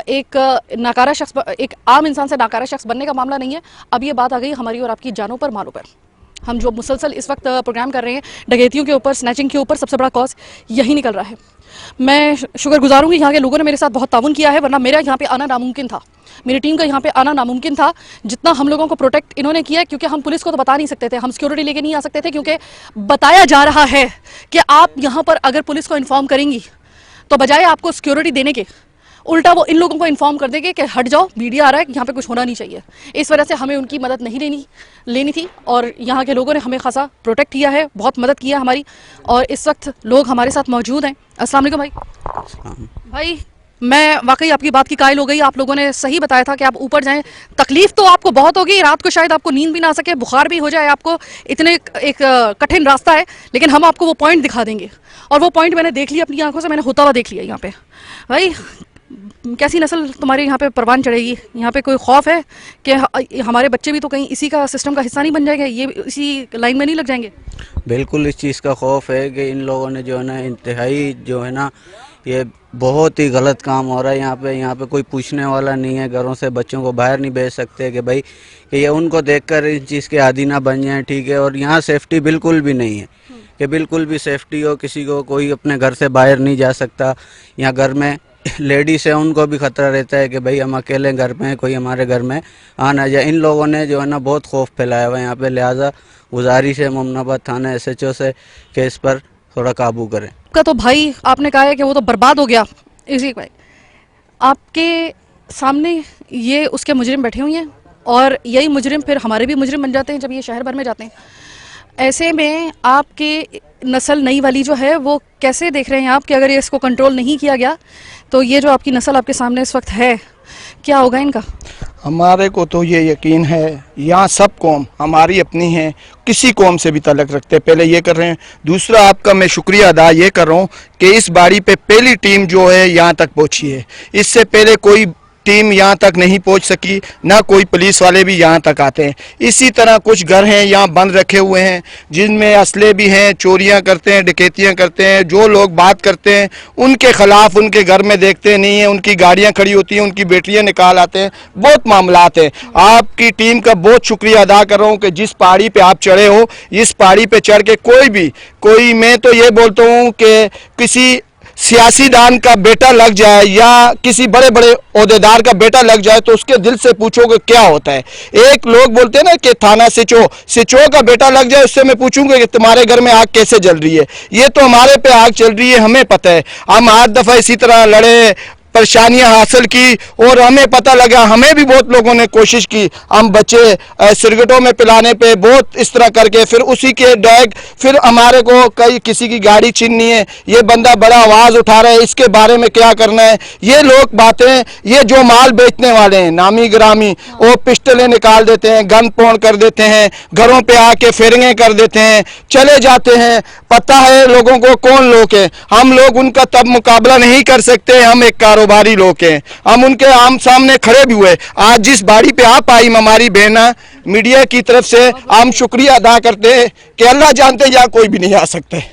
एक नाकारा शख्स, एक आम इंसान से नाकारा शख्स बनने का मामला नहीं है। अब ये बात आ गई हमारी और आपकी जानों पर, मालों पर। हम जो मुसलसल इस वक्त प्रोग्राम कर रहे हैं डकैतियों के ऊपर, स्नैचिंग के ऊपर, सबसे बड़ा कॉज यही निकल रहा है। मैं शुक्रगुजार हूँ कि यहाँ के लोगों ने मेरे साथ बहुत ताउन किया है, वरना मेरा यहाँ पे आना नामुमकिन था, मेरी टीम का यहाँ पे आना नामुमकिन था। जितना हम लोगों को प्रोटेक्ट इन्होंने किया, क्योंकि हम पुलिस को तो बता नहीं सकते थे, हम सिक्योरिटी लेके नहीं आ सकते थे, क्योंकि बताया जा रहा है कि आप यहाँ पर अगर पुलिस को इन्फॉर्म करेंगी तो बजाय आपको सिक्योरिटी देने के, उल्टा वो इन लोगों को इन्फॉर्म कर देंगे कि हट जाओ, मीडिया आ रहा है, यहाँ पे कुछ होना नहीं चाहिए। इस वजह से हमें उनकी मदद नहीं लेनी थी और यहाँ के लोगों ने हमें खासा प्रोटेक्ट किया है, बहुत मदद किया हमारी, और इस वक्त लोग हमारे साथ मौजूद हैं। अस्सलाम वालेकुम भाई। मैं वाकई आपकी बात की कायल हो गई। आप लोगों ने सही बताया था कि आप ऊपर जाएं। तकलीफ तो आपको बहुत होगी, रात को शायद आपको नींद भी ना आ सके, बुखार भी हो जाए आपको, इतने एक कठिन रास्ता है, लेकिन हम आपको वो पॉइंट दिखा देंगे। और वो पॉइंट मैंने देख लिया अपनी आंखों से, मैंने होता हुआ देख लिया यहाँ पे। भाई कैसी नस्ल तुम्हारे यहाँ पे परवान चढ़ेगी? यहाँ पे कोई खौफ है कि हमारे बच्चे भी तो कहीं इसी का सिस्टम का हिस्सा नहीं बन जाएंगे, ये इसी लाइन में नहीं लग जाएंगे? बिल्कुल इस चीज़ का खौफ है कि इन लोगों ने जो है ना, इंतहाई जो है ना, ये बहुत ही गलत काम हो रहा है यहाँ पे कोई पूछने वाला नहीं है। घरों से बच्चों को बाहर नहीं भेज सकते कि भाई कि ये उनको देखकर इस चीज़ के आदी ना बन जाए, ठीक है। और यहाँ सेफ्टी बिल्कुल भी नहीं है कि बिल्कुल भी सेफ्टी हो, किसी को कोई अपने घर से बाहर नहीं जा सकता। यहाँ घर में लेडीज़ है, उनको भी ख़तरा रहता है कि भाई हम अकेले घर में, कोई हमारे घर में आ ना जाए। इन लोगों ने जो है ना बहुत खौफ फैलाया हुआ है यहाँ पे। लिहाजा गुजारिश है मोमनाबाद थाना SHO से कि इस पर थोड़ा काबू करें। का तो भाई आपने कहा है कि वो तो बर्बाद हो गया, इसी भाई आपके सामने ये उसके मुजरिम बैठे हुए हैं, और यही मुजरिम फिर हमारे भी मुजरिम बन जाते हैं जब ये शहर भर में जाते हैं। ऐसे में आपके नस्ल नई वाली जो है, वो कैसे देख रहे हैं आप कि अगर ये इसको कंट्रोल नहीं किया गया तो ये जो आपकी नस्ल आपके सामने इस वक्त है, क्या होगा इनका? हमारे को तो ये यकीन है, यहाँ सब कौम हमारी अपनी है, किसी कौम से भी तलक रखते हैं। पहले ये कर रहे हैं। दूसरा, आपका मैं शुक्रिया अदा ये कर रहा हूँ कि इस बाड़ी पे पहली टीम जो है यहाँ तक पहुँची है। इससे पहले कोई टीम यहाँ तक नहीं पहुँच सकी, ना कोई पुलिस वाले भी यहाँ तक आते हैं। इसी तरह कुछ घर हैं यहाँ बंद रखे हुए हैं, जिनमें असले भी हैं, चोरियाँ करते हैं, डकैतियाँ करते हैं। जो लोग बात करते हैं उनके खिलाफ उनके घर में देखते नहीं हैं, उनकी गाड़ियाँ खड़ी होती हैं, उनकी बेटियाँ निकाल आते हैं, बहुत मामलात हैं। आपकी टीम का बहुत शुक्रिया अदा कर रहा हूँ कि जिस पहाड़ी पर आप चढ़े हो, इस पहाड़ी पर चढ़ के कोई मैं तो ये बोलता हूँ कि किसी सियासीदान का बेटा लग जाए या किसी बड़े बड़े ओहदेदार का बेटा लग जाए तो उसके दिल से पूछोगे क्या होता है। एक लोग बोलते हैं ना कि थाना सिचो का बेटा लग जाए, उससे मैं पूछूंगा कि तुम्हारे घर में आग कैसे जल रही है। ये तो हमारे पे आग चल रही है, हमें पता है। हम 8 दफ़ा इसी तरह लड़े, परेशानियां हासिल की, और हमें पता लगा, हमें भी बहुत लोगों ने कोशिश की। हम बच्चे सिगरेटों में पिलाने पे बहुत इस तरह करके, फिर उसी के डैग फिर हमारे को किसी की गाड़ी छीननी है, ये बंदा बड़ा आवाज़ उठा रहा है, इसके बारे में क्या करना है। ये लोग बातें, ये जो माल बेचने वाले हैं नामी ग्रामी, वो पिस्टलें निकाल देते हैं, गन पॉइंट कर देते हैं, घरों पे आके फेरिंगे कर देते हैं, चले जाते हैं। पता है लोगों को कौन लोग हैं। हम लोग उनका तब मुकाबला नहीं कर सकते, हम एक कारोबारी लोग हैं। हम उनके आम सामने खड़े भी हुए। आज जिस बाड़ी पे आप आई हमारी बहना, मीडिया की तरफ से हम शुक्रिया अदा करते हैं कि अल्लाह जानते यहाँ कोई भी नहीं आ सकते।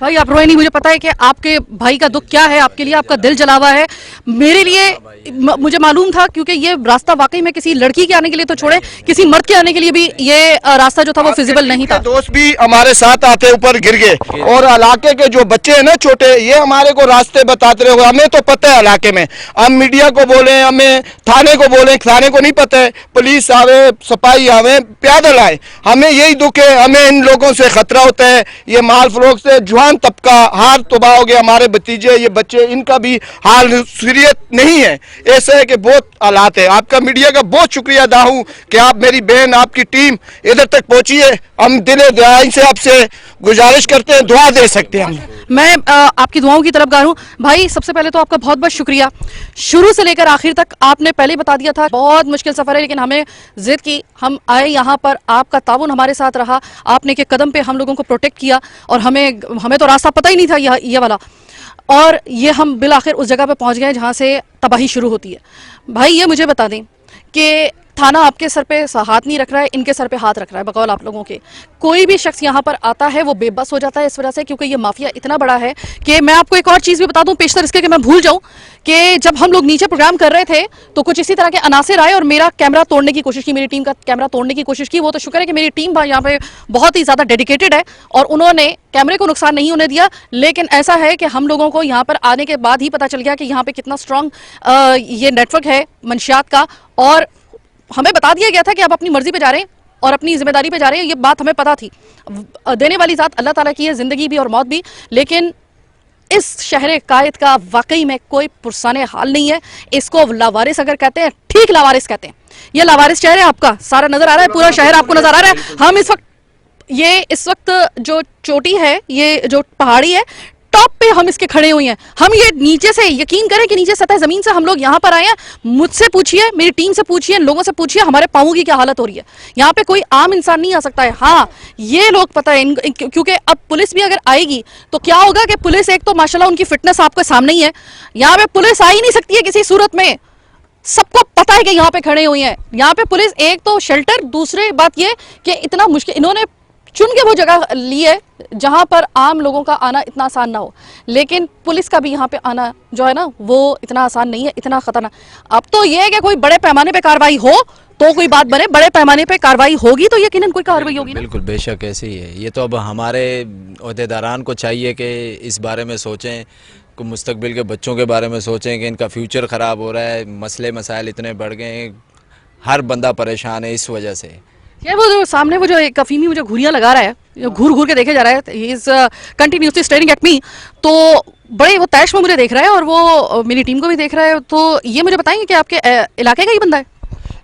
भाई आप रोए नहीं, मुझे पता है कि आपके भाई का दुख क्या है, आपके लिए आपका दिल जला हुआ है। मेरे लिए मुझे मालूम था, क्योंकि ये रास्ता वाकई में किसी लड़की के आने के लिए तो छोड़े, किसी मर्द के आने के लिए भी ये रास्ता जो था वो फिजिबल नहीं था। दोस्त भी हमारे साथ आते ऊपर गिर गए, और इलाके के जो बच्चे हैं ना छोटे, ये हमारे को रास्ते बताते रहे। हमें तो पता है इलाके में, हम मीडिया को बोले, हमें थाने को बोले, थाने को नहीं पता है। पुलिस आवे, सिपाही आवे, पैदल आए, हमें यही दुख है। हमें इन लोगों से खतरा होता है। ये माल फरोख से जवान तबका हार तबाह हो गया। हमारे भतीजे, ये बच्चे, इनका भी हाल सीरियत नहीं है। ऐसा है कि बहुत हालात है। आपका मीडिया का बहुत शुक्रिया अदा हूँ कि आप, मेरी बहन, आपकी टीम इधर तक पहुंची है। हम दिल दयाई से आपसे गुजारिश करते हैं, दुआ दे सकते हैं हम। मैं आपकी दुआओं की तरफदार हूँ भाई। सबसे पहले तो आपका बहुत बहुत शुक्रिया, शुरू से लेकर आखिर तक आपने पहले बता दिया था बहुत मुश्किल सफर है, लेकिन हमें जिद की, हम आए यहाँ पर, आपका ताउन हमारे साथ रहा, आपने के कदम पे हम लोगों को प्रोटेक्ट किया और हमें तो रास्ता पता ही नहीं था ये वाला, और ये हम बिल आखिर उस जगह पे पहुंच गए जहाँ से तबाही शुरू होती है। भाई ये मुझे बता दें कि थाना आपके सर पे हाथ नहीं रख रहा है, इनके सर पे हाथ रख रहा है बकौल आप लोगों के। कोई भी शख्स यहाँ पर आता है वो बेबस हो जाता है इस वजह से, क्योंकि ये माफिया इतना बड़ा है कि मैं आपको एक और चीज़ भी बता दूं पेशतर इसके कि मैं भूल जाऊं कि जब हम लोग नीचे प्रोग्राम कर रहे थे तो कुछ इसी तरह के अनासिर आए और मेरा कैमरा तोड़ने की कोशिश की, मेरी टीम का कैमरा तोड़ने की कोशिश की। वो तो शुक्र है कि मेरी टीम यहाँ पे बहुत ही ज़्यादा डेडिकेटेड है और उन्होंने कैमरे को नुकसान नहीं होने दिया। लेकिन ऐसा है कि हम लोगों को यहाँ पर आने के बाद ही पता चल गया कि यहाँ पे कितना स्ट्रांग ये नेटवर्क है मंशियात का, और हमें बता दिया गया था कि आप अपनी मर्जी पे जा रहे हैं और अपनी जिम्मेदारी पे जा रहे हैं। ये बात हमें पता थी। देने वाली ज़ात अल्लाह ताला की है, जिंदगी भी और मौत भी, लेकिन इस शहर कायद का वाकई में कोई पुरसाने हाल नहीं है। इसको लावारिस अगर कहते हैं, ठीक लावारिस कहते हैं। ये लावारिस शहर है, आपका सारा नजर आ रहा है, पूरा शहर आपको नजर आ रहा है। हम इस वक्त जो चोटी है, ये जो पहाड़ी है, टॉप पे हम इसके खड़े हुए हैं। हम ये नीचे से, यकीन करें कि नीचे सतह जमीन से हम लोग यहाँ पर आए हैं। मुझसे पूछिए, मेरी टीम से पूछिए, लोगों से पूछिए हमारे पाँवों की क्या हालत हो रही है। यहाँ पे कोई आम इंसान नहीं आ सकता है। हाँ, ये लोग पता है क्योंकि अब पुलिस भी अगर आएगी तो क्या होगा कि पुलिस, एक तो माशाल्लाह उनकी फिटनेस आपके सामने ही है, यहाँ पे पुलिस आ ही नहीं सकती है किसी सूरत में। सबको पता है कि यहाँ पे खड़े हुए हैं। यहाँ पे पुलिस, एक तो शेल्टर, दूसरी बात ये कि इतना मुश्किल इन्होंने चुन के वो जगह ली है जहां पर आम लोगों का आना इतना आसान ना हो, लेकिन पुलिस का भी यहाँ पे आना जो है ना वो इतना आसान नहीं है, इतना खतरनाक। अब तो ये है कि कोई बड़े पैमाने पे कार्रवाई हो तो कोई बात बने, बड़े पैमाने पे कार्रवाई होगी तो यकीनन कोई कार्रवाई होगी। बिल्कुल, बेशक ऐसे ही है। ये तो अब हमारे ओहदेदारान को चाहिए कि इस बारे में सोचें, मुस्तकबिल के बच्चों के बारे में सोचें कि इनका फ्यूचर ख़राब हो रहा है, मसले मसाइल इतने बढ़ गए हैं, हर बंदा परेशान है इस वजह से। ये वो जो सामने वो जो एक कफीमी मुझे घुरियां लगा रहा है, जो घूर घूर के देखे जा रहा है, he is continuously staring at me, तो बड़े वो तैश में मुझे देख रहा है और वो मेरी टीम को भी देख रहा है। तो ये मुझे बताएंगे कि आपके इलाके का ही बंदा है?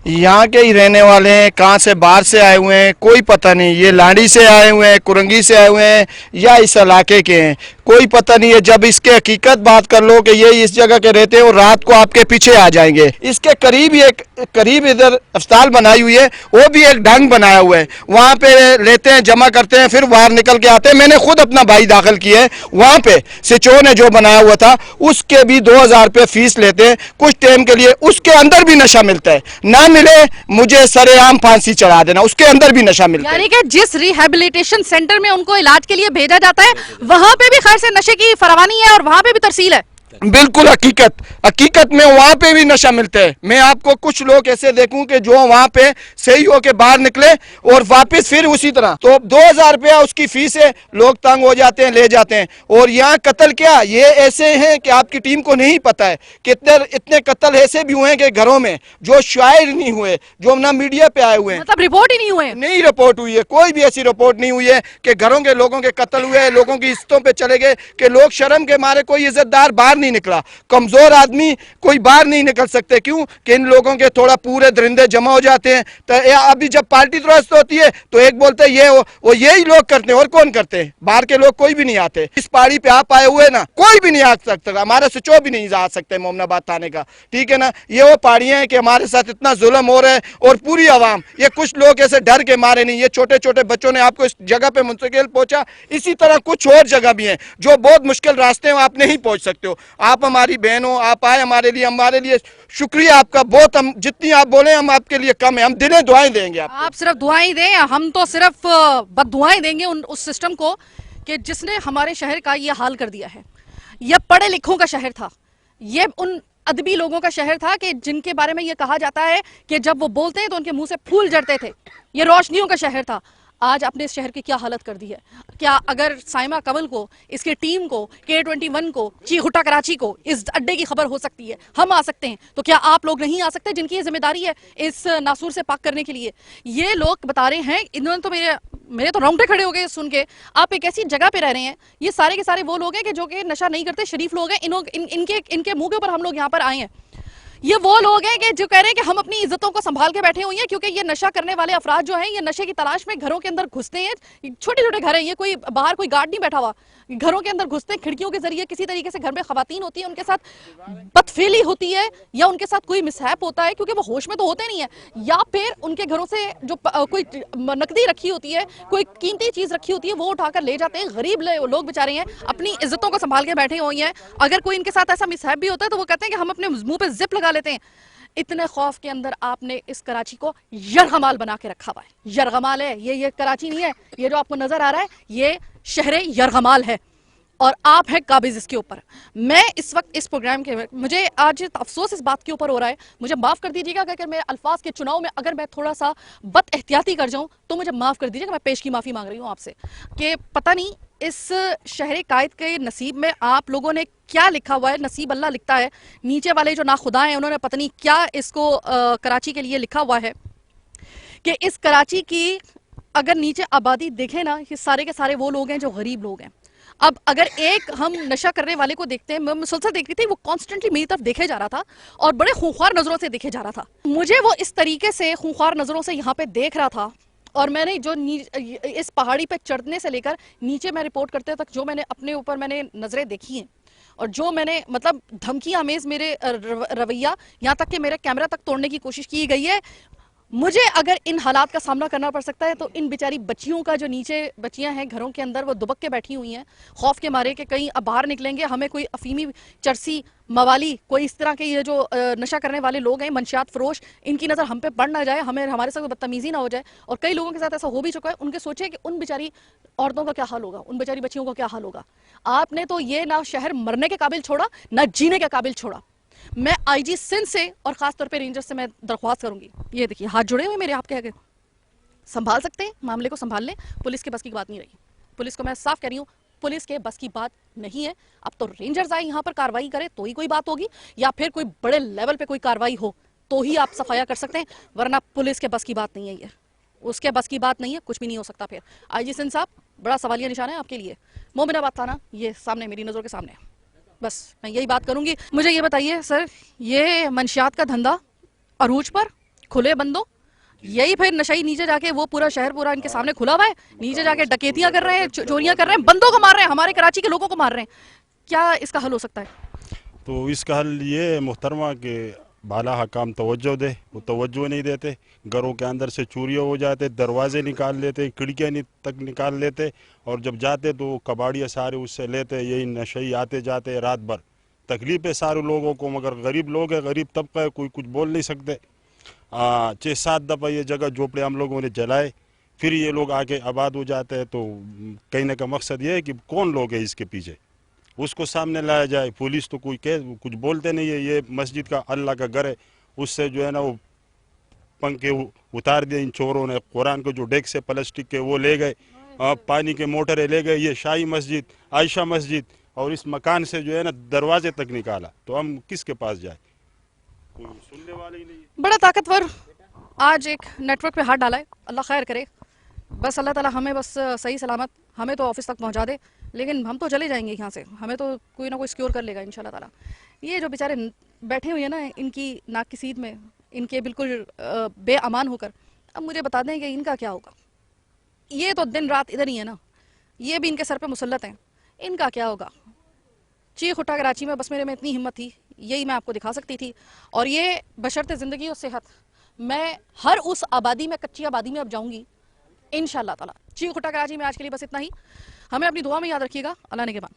यहाँ के ही रहने वाले हैं, कहाँ से बाहर से आए हुए हैं कोई पता नहीं। ये लाड़ी से आए हुए हैं, कुरंगी से आए हुए हैं, या इस इलाके के हैं, कोई पता नहीं है। जब इसके हकीकत बात कर लो कि ये इस जगह के रहते हैं और रात को आपके पीछे आ जाएंगे। इसके करीब इधर अस्पताल बनाई हुई है, वो भी एक ढंग बनाया हुआ है, वहाँ पे लेते हैं, जमा करते हैं, फिर बाहर निकल के आते हैं। मैंने खुद अपना भाई दाखिल किया है वहाँ पे, सिचो ने जो बनाया हुआ था उसके भी 2000 रुपये फीस लेते हैं कुछ टाइम के लिए। उसके अंदर भी नशा मिलता है, ना मिले मुझे सरेआम फांसी चढ़ा देना, उसके अंदर भी नशा मिलता है। यानी कि जिस रिहैबिलिटेशन सेंटर में उनको इलाज के लिए भेजा जाता है वहां पे भी खैर से नशे की फरावानी है और वहां पे भी तरसील है। बिल्कुल हकीकत में वहाँ पे भी नशा मिलता है। मैं आपको कुछ लोग ऐसे देखूं कि जो वहाँ पे सही हो के बाहर निकले और वापस फिर उसी तरह, तो 2000 रुपया उसकी फीस है, लोग तंग हो जाते हैं, ले जाते हैं। और यहाँ कत्ल क्या, ये ऐसे हैं कि आपकी टीम को नहीं पता है कि इतने कत्ल ऐसे भी हुए हैं कि घरों में जो शायद नहीं हुए, जो ना मीडिया पे आए हुए हैं, मतलब रिपोर्ट ही नहीं हुए, नहीं रिपोर्ट हुई है, कोई भी ऐसी रिपोर्ट नहीं हुई है कि घरों के लोगों के कत्ल हुए, लोगों की इज्जतों पे चले गए, कि लोग शर्म के मारे कोई इज्जतदार बाहर नहीं निकला, कमजोर आदमी कोई बाहर नहीं निकल सकते। क्यों कि इन लोगों के थोड़ा पूरे दरिंदे जमा हो जाते हैं। तो अभी जब पार्टी दुरुस्त होती है तो एक बोलते हैं ये वो यही लोग करते हैं, और कौन करते हैं? बाहर के लोग कोई भी नहीं आते। इस पहाड़ी पे आप आए हुए ना, कोई भी नहीं आ सकता, हमारे सिचो भी नहीं आ सकते मोमनाबाद थाने का, ठीक है ना। ये वो पहाड़ियां हैं कि हमारे साथ इतना जुल्म हो रहा है, और पूरी आवाम, ये कुछ लोग ऐसे डर के मारे नहीं, ये छोटे छोटे बच्चों ने आपको इस जगह पे मुंतकिल पहुंचा। इसी तरह कुछ और जगह भी हैं जो बहुत मुश्किल रास्ते हैं, आप नहीं पहुंच सकते हो। आप हमारी बहन हो, आप आए हमारे लिए शुक्रिया आपका बहुत। हम जितनी आप बोले हम आपके लिए कम है, हम दिले दुआएं देंगे। आप सिर्फ दुआएं दें, हम तो सिर्फ बद्दुआएं देंगे उस सिस्टम को कि जिसने हमारे शहर का ये हाल कर दिया है। यह पढ़े लिखों का शहर था, ये उन अदबी लोगों का शहर था कि जिनके बारे में ये कहा जाता है कि जब वो बोलते हैं तो उनके मुंह से फूल झड़ते थे। ये रोशनियों का शहर था। आज आपने इस शहर की क्या हालत कर दी है। क्या अगर साइमा कंवल को, इसकी टीम को, K21 को, चीख हुट्टा कराची को इस अड्डे की खबर हो सकती है, हम आ सकते हैं, तो क्या आप लोग नहीं आ सकते जिनकी ये जिम्मेदारी है इस नासूर से पाक करने के लिए? ये लोग बता रहे हैं, इन्होंने तो मेरे तो रोंगटे खड़े हो गए सुन के। आप एक ऐसी जगह पे रह रहे हैं, ये सारे के सारे वो लोग हैं कि जो कि नशा नहीं करते, शरीफ लोग हैं। इनके मुंह के ऊपर हम लोग यहाँ पर आए हैं। ये वो लोग हैं कि जो कह रहे हैं कि हम अपनी इज्जतों को संभाल के बैठे हुए हैं, क्योंकि ये नशा करने वाले अफराद जो हैं ये नशे की तलाश में घरों के अंदर घुसते हैं। छोटे छोटे घर हैं, ये कोई बाहर कोई गार्ड नहीं बैठा हुआ, घरों के अंदर घुसते हैं खिड़कियों के जरिए, किसी तरीके से घर में खवातीन होती है उनके साथ बदफेली होती है या उनके साथ कोई मिसहैप होता है, क्योंकि वो होश में तो होते नहीं है, या फिर उनके घरों से जो कोई नकदी रखी होती है, कोई कीमती चीज रखी होती है, वो उठाकर ले जाते हैं। गरीब लोग बेचारे हैं, अपनी इज्जतों को संभाल के बैठे हुए हैं। अगर कोई इनके साथ ऐसा मिसहैप भी होता है तो वो कहते हैं कि हम अपने मुंह पे जिप लगा लेते हैं। इतने खौफ के अंदर आपने इस कराची को यरगमाल बना के रखा हुआ है। यरगमाल है ये कराची नहीं है। ये जो आपको नजर आ रहा है ये शहर यरगमाल है और आप हैं काबिज इसके ऊपर। मैं इस वक्त इस प्रोग्राम के मुझे आज अफसोस इस बात के ऊपर हो रहा है, मुझे माफ़ कर दीजिएगा अगर मेरे अल्फाज के चुनाव में अगर मैं थोड़ा सा बद एहतियाती कर जाऊं तो मुझे माफ़ कर दीजिएगा। मैं पेश की माफ़ी मांग रही हूं आपसे कि पता नहीं इस शहर कायद के नसीब में आप लोगों ने क्या लिखा हुआ है। नसीब अल्लाह लिखता है, नीचे वाले जो नाखुदा हैं उन्होंने पता नहीं क्या इसको कराची के लिए लिखा हुआ है कि इस कराची की अगर नीचे आबादी देखें ना, ये सारे के सारे वो लोग हैं जो गरीब लोग हैं। अब अगर एक हम नशा करने वाले को देखते हैं, मैं मुसलसल देख रही थी, वो कॉन्स्टेंटली मेरी तरफ देखे जा रहा था और बड़े खूंखार नजरों से देखे जा रहा था। मुझे वो इस तरीके से खूंखार नजरों से यहाँ पे देख रहा था और मैंने जो इस पहाड़ी पे चढ़ने से लेकर नीचे मैं रिपोर्ट करते तक जो मैंने अपने ऊपर मैंने नजरें देखी हैं और जो मैंने मतलब धमकी आमेज मेरे रवैया, यहाँ तक कि मेरे कैमरा तक तोड़ने की कोशिश की गई है। मुझे अगर इन हालात का सामना करना पड़ सकता है तो इन बेचारी बच्चियों का, जो नीचे बच्चियां हैं घरों के अंदर, वो दुबक के बैठी हुई हैं खौफ के मारे कि कहीं अब बाहर निकलेंगे हमें कोई अफीमी, चरसी, मवाली, कोई इस तरह के ये जो नशा करने वाले लोग हैं, मंशियात फरोश, इनकी नज़र हम पे पड़ ना जाए, हमें हमारे साथ बदतमीजी ना हो जाए। और कई लोगों के साथ ऐसा हो भी चुका है। उनके सोचे कि उन बेचारी औरतों का क्या हाल होगा, उन बेचारी बच्चियों का क्या हाल होगा। आपने तो ये ना शहर मरने के काबिल छोड़ा ना जीने के काबिल छोड़ा। मैं आईजी सिंध से और खास तौर पे रेंजर से मैं दरख्वास्त करूंगी, ये देखिए हाथ जुड़े हुए मेरे आपके आगे, संभाल सकते हैं मामले को, संभाल लें। पुलिस के बस की बात नहीं रही। पुलिस को मैं साफ कह रही हूँ, पुलिस के बस की बात नहीं है। अब तो रेंजर्स आए यहाँ पर कार्रवाई करे तो ही कोई बात होगी, या फिर कोई बड़े लेवल पे कोई कार्रवाई हो तो ही आप सफाया कर सकते हैं, वरना पुलिस के बस की बात नहीं है। ये उसके बस की बात नहीं है, कुछ भी नहीं हो सकता। फिर आईजी सिंध साहब, बड़ा सवालिया निशान है आपके लिए। मोमिनाबाद थाना ये सामने, मेरी नज़रों के सामने, बस मैं यही बात करूंगी। मुझे ये बताइए सर, ये मंशियात का धंधा अरूज पर, खुले बंदों, यही फिर नशाई नीचे जाके वो पूरा शहर पूरा इनके सामने खुला हुआ है, नीचे जाके डकैतियां कर रहे हैं, चोरियां कर रहे हैं, बंदों को मार रहे हैं, हमारे कराची के लोगों को मार रहे हैं। क्या इसका हल हो सकता है? तो इसका हल ये मोहतरमा के बाला हकाम तवज्जो दे, वो तवज्जो नहीं देते। घरों के अंदर से चोरियाँ हो जाते, दरवाजे निकाल लेते, खिड़कियाँ तक निकाल लेते, और जब जाते तो कबाड़ियाँ सारे उससे लेते। यही नशे आते जाते रात भर, तकलीफ है सारे लोगों को, मगर गरीब लोग है, गरीब तबका है, कोई कुछ बोल नहीं सकते। 6-7 दफ़ा ये जगह झोपड़े हम लोगों ने जलाए, फिर ये लोग आके आबाद हो जाते हैं। तो कहने का मकसद ये है कि कौन लोग है इसके पीछे, उसको सामने लाया जाए। पुलिस तो कोई कुछ बोलते नहीं है। ये मस्जिद का अल्लाह का घर है, उससे जो है ना वो पंखे उतार दिए इन चोरों ने। कुरान के जो डेस्क है प्लास्टिक के वो ले गए, पानी के मोटरें ले गए। ये शाही मस्जिद, आयशा मस्जिद, और इस मकान से जो है ना दरवाजे तक निकाला। तो हम किसके पास जाए, कोई सुनने वाले ही नहीं। बड़ा ताकतवर आज एक नेटवर्क पे हाथ डाला है, अल्लाह खैर करे। बस अल्लाह ताला हमें बस सही सलामत हमें तो ऑफिस तक पहुंचा दे, लेकिन हम तो चले जाएंगे यहाँ से, हमें तो कोई ना कोई सिक्योर कर लेगा इंशाल्लाह ताला। ये जो बेचारे बैठे हुए हैं ना इनकी नाक की सीध में, इनके बिल्कुल बेअमान होकर, अब मुझे बता दें कि इनका क्या होगा। ये तो दिन रात इधर ही है ना, ये भी इनके सर पे मुसल्लत हैं, इनका क्या होगा। चीख उठा कराची में, बस मेरे में इतनी हिम्मत थी, यही मैं आपको दिखा सकती थी। और ये बशर्ते ज़िंदगी और सेहत, मैं हर उस आबादी में, कच्ची आबादी में अब जाऊँगी इंशाल्लाह ताला। चीख उठा कराची में आज के लिए बस इतना ही। हमें अपनी दुआ में याद रखिएगा। अल्लाह ने के बाद।